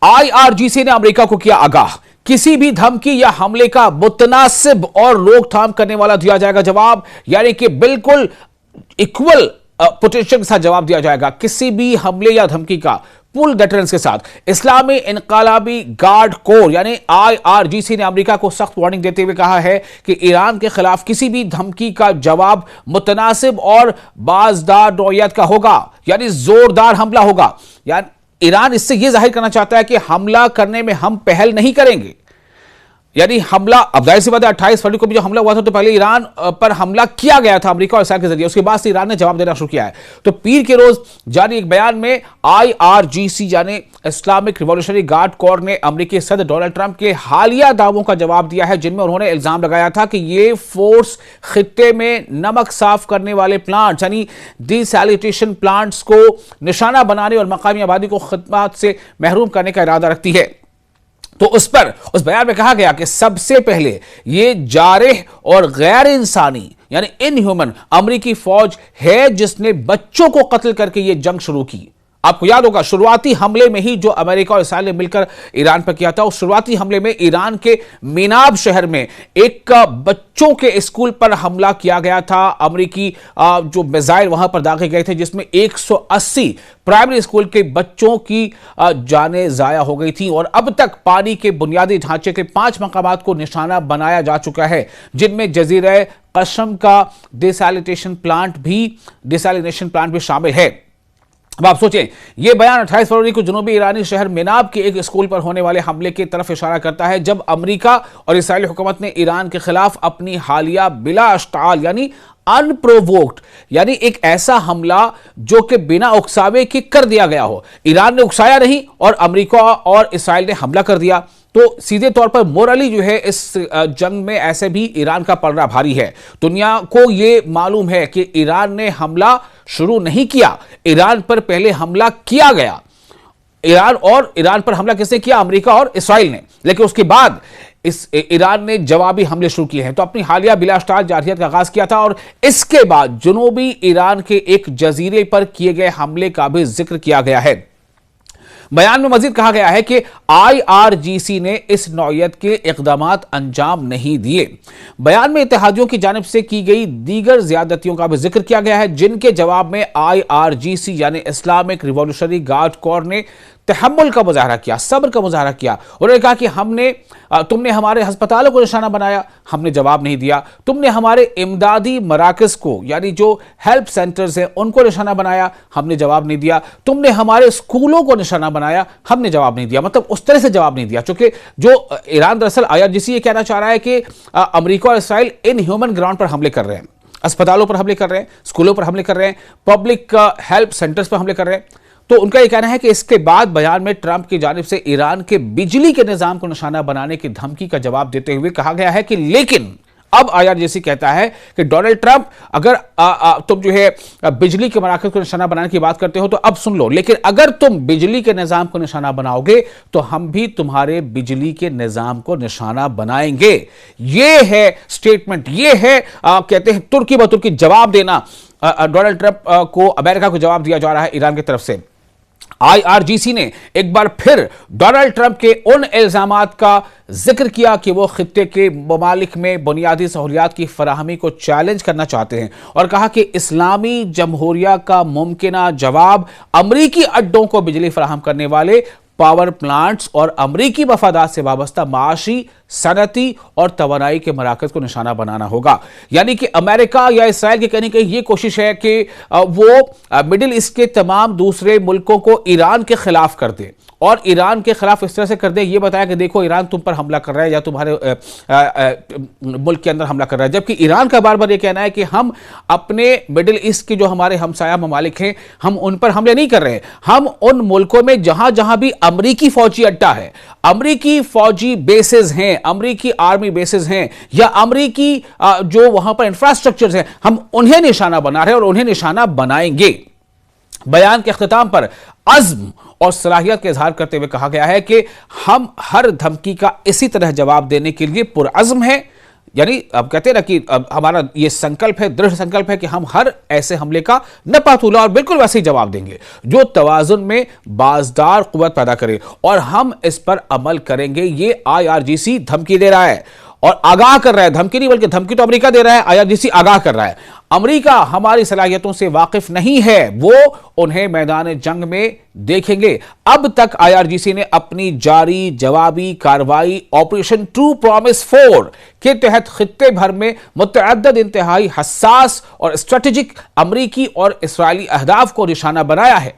IRGC ने America को किया आगाह, किसी भी धमकी या हमले का मुतनासिब और रोकथाम करने वाला दिया जाएगा जवाब, यानी कि बिल्कुल इक्वल पोटेंशियल के साथ जवाब दिया जाएगा किसी भी हमले या धमकी का, फुल डेटरेंस के साथ। इस्लामी इनकलाबी गार्ड कोर यानी आईआरजीसी ने अमेरिका को सख्त वार्निंग देते हुए कहा है कि ईरान के खिलाफ किसी भी धमकी का जवाब मुतनासिब और बाज़दार नौइयत का होगा, यानी जोरदार हमला होगा। यानी ईरान इससे यह जाहिर करना चाहता है कि हमला करने में हम पहल नहीं करेंगे, यानी हमला, अब जाहिर सी बात है 28 फरवरी को भी जो हमला हुआ था तो पहले ईरान पर हमला किया गया था अमेरिका और इसराइल के जरिए, उसके बाद से ईरान ने जवाब देना शुरू किया है। तो पीर के रोज जारी एक बयान में आईआरजीसी यानी इस्लामिक रिवॉल्यूशनरी गार्ड कोर ने अमेरिकी सदर डोनाल्ड ट्रंप के हालिया दावों का जवाब दिया है, जिनमें उन्होंने इल्जाम लगाया था कि ये फोर्स खित्ते में नमक साफ करने वाले प्लांट्स यानी डिसैलिटेशन प्लांट्स को निशाना बनाने और मकामी आबादी को खदमात से महरूम करने का इरादा रखती है। तो उस बयान में कहा गया कि सबसे पहले ये जारिह और गैर इंसानी यानी इनह्यूमन अमेरिकी फौज है जिसने बच्चों को कत्ल करके ये जंग शुरू की। आपको याद होगा शुरुआती हमले में ही जो अमेरिका और इसराइल ने मिलकर ईरान पर किया था, उस शुरुआती हमले में ईरान के मीनाब शहर में एक बच्चों के स्कूल पर हमला किया गया था। अमेरिकी जो मिसाइल वहां पर दागे गए थे जिसमें 180 प्राइमरी स्कूल के बच्चों की जानें जाया हो गई थी और अब तक पानी के बुनियादी ढांचे के 5 मकामात को निशाना बनाया जा चुका है, जिनमें जजीरा कशम का डिसैलिनेशन प्लांट भी शामिल है। अब आप सोचें, यह बयान 28 फरवरी को जनूबी ईरानी शहर मेनाब के एक स्कूल पर होने वाले हमले की तरफ इशारा करता है, जब अमेरिका और इस्राएली हुकूमत ने ईरान के खिलाफ अपनी हालिया बिला अश्ताल यानी अनप्रोवोक्ड यानी एक ऐसा हमला जो कि बिना उकसावे के कर दिया गया हो। ईरान ने उकसाया नहीं और अमेरिका और इस्राएल ने हमला कर दिया। तो सीधे तौर पर मोरली जो है इस जंग में ऐसे भी ईरान का पलड़ा भारी है। दुनिया को यह मालूम है कि ईरान ने हमला शुरू नहीं किया, ईरान पर पहले हमला किया गया। ईरान पर हमला किसने किया? अमेरिका और इस्राइल ने। लेकिन उसके बाद ईरान ने जवाबी हमले शुरू किए हैं। तो अपनी हालिया बिलास्टार जारहियत का आगाज किया था और इसके बाद जनूबी ईरान के एक जजीरे पर किए गए हमले का भी जिक्र किया गया है। बयान में मजीद कहा गया है कि आईआरजीसी ने इस नौयत के इकदामात अंजाम नहीं दिए। बयान में इत्तेहादियों की जानिब से की गई दीगर ज्यादतियों का भी जिक्र किया गया है, जिनके जवाब में आईआरजीसी यानी इस्लामिक रिवॉल्यूशनरी गार्ड कोर ने तहम्मुल का मुजाहरा किया, सब्र का मुजाहरा किया। उन्होंने कहा कि तुमने हमारे अस्पतालों को निशाना बनाया, हमने जवाब नहीं दिया। तुमने हमारे इमदादी मराकज को यानी जो हेल्प सेंटर्स हैं उनको निशाना बनाया, हमने जवाब नहीं दिया। तुमने हमारे स्कूलों को निशाना बनाया, हमने जवाब नहीं दिया। मतलब उस तरह से जवाब नहीं दिया, चूंकि जो ईरान दरअसल आईआरजीसी ये कहना चाह रहा है कि अमेरिका और इसराइल इन ह्यूमन ग्राउंड पर हमले कर रहे हैं, अस्पतालों पर हमले कर रहे हैं, स्कूलों पर हमले कर रहे हैं, पब्लिक हेल्प सेंटर्स पर हमले कर रहे हैं। तो उनका यह कहना है कि इसके बाद बयान में ट्रंप की जानिब से ईरान के बिजली के निजाम को निशाना बनाने की धमकी का जवाब देते हुए कहा गया है कि लेकिन अब आईआरजीसी कहता है कि डोनाल्ड ट्रंप अगर तुम जो है बिजली के मराकज़ को निशाना बनाने की बात करते हो तो अब सुन लो, लेकिन अगर तुम बिजली के निजाम को निशाना बनाओगे तो हम भी तुम्हारे बिजली के निजाम को निशाना बनाएंगे। ये है स्टेटमेंट, ये है कहते हैं तुर्की ब तुर्की जवाब देना। डोनाल्ड ट्रंप को अमेरिका को जवाब दिया जा रहा है ईरान की तरफ से। आईआरजीसी ने एक बार फिर डोनाल्ड ट्रंप के उन इल्जामात का जिक्र किया कि वो खित्ते के ममालिक में बुनियादी सहूलियात की फराहमी को चैलेंज करना चाहते हैं और कहा कि इस्लामी जमहूरिया का मुमकिना जवाब अमरीकी अड्डों को बिजली फराहम करने वाले पावर प्लांट्स और अमरीकी मफादात से वाबस्ता माशी, सनती और तवानाई के मराकज़ को निशाना बनाना होगा। यानी कि अमेरिका या इसराइल की कहने की ये कोशिश है कि वो मिडिल ईस्ट के तमाम दूसरे मुल्कों को ईरान के खिलाफ कर दे और ईरान के खिलाफ इस तरह से कर दे, ये बताया कि देखो ईरान तुम पर हमला कर रहा है या तुम्हारे मुल्क के अंदर हमला कर रहा है। जबकि ईरान का बार बार ये कहना है कि हम अपने मिडिल ईस्ट के जो हमारे हमसाया ममालिक हैं हम उन पर हमले नहीं कर रहे हैं, हम उन मुल्कों में जहां जहां भी अमरीकी फौजी अड्डा है, अमरीकी फौजी बेसेस हैं, अमरीकी आर्मी बेसेस हैं या अमरीकी जो वहां पर इंफ्रास्ट्रक्चर हैं, हम उन्हें निशाना बना रहे हैं और उन्हें निशाना बनाएंगे। बयान के अख्ताम पर अज़्म और सलाहियत का इजहार करते हुए कहा गया है कि हम हर धमकी का इसी तरह जवाब देने के लिए पुरअज़्म हैं। यानी अब कहते हैं ना कि अब हमारा ये संकल्प है, दृढ़ संकल्प है कि हम हर ऐसे हमले का न पातूला और बिल्कुल वैसे ही जवाब देंगे जो तवाजुन में बाजदार कुव्वत पैदा करे, और हम इस पर अमल करेंगे। ये IRGC धमकी दे रहा है और आगाह कर रहा है, धमकी नहीं बल्कि धमकी तो अमेरिका दे रहा है, IRGC आगाह कर रहा है। अमेरिका हमारी सलाहियतों से वाकिफ नहीं है, वो उन्हें मैदान जंग में देखेंगे। अब तक IRGC ने अपनी जारी जवाबी कार्रवाई ऑपरेशन ट्रू प्रॉमिस 4 के तहत खित्ते भर में मुतअद्दिद इंतहाई हसास और स्ट्रेटेजिक अमरीकी और इस्राएली अहदाफ को निशाना बनाया है।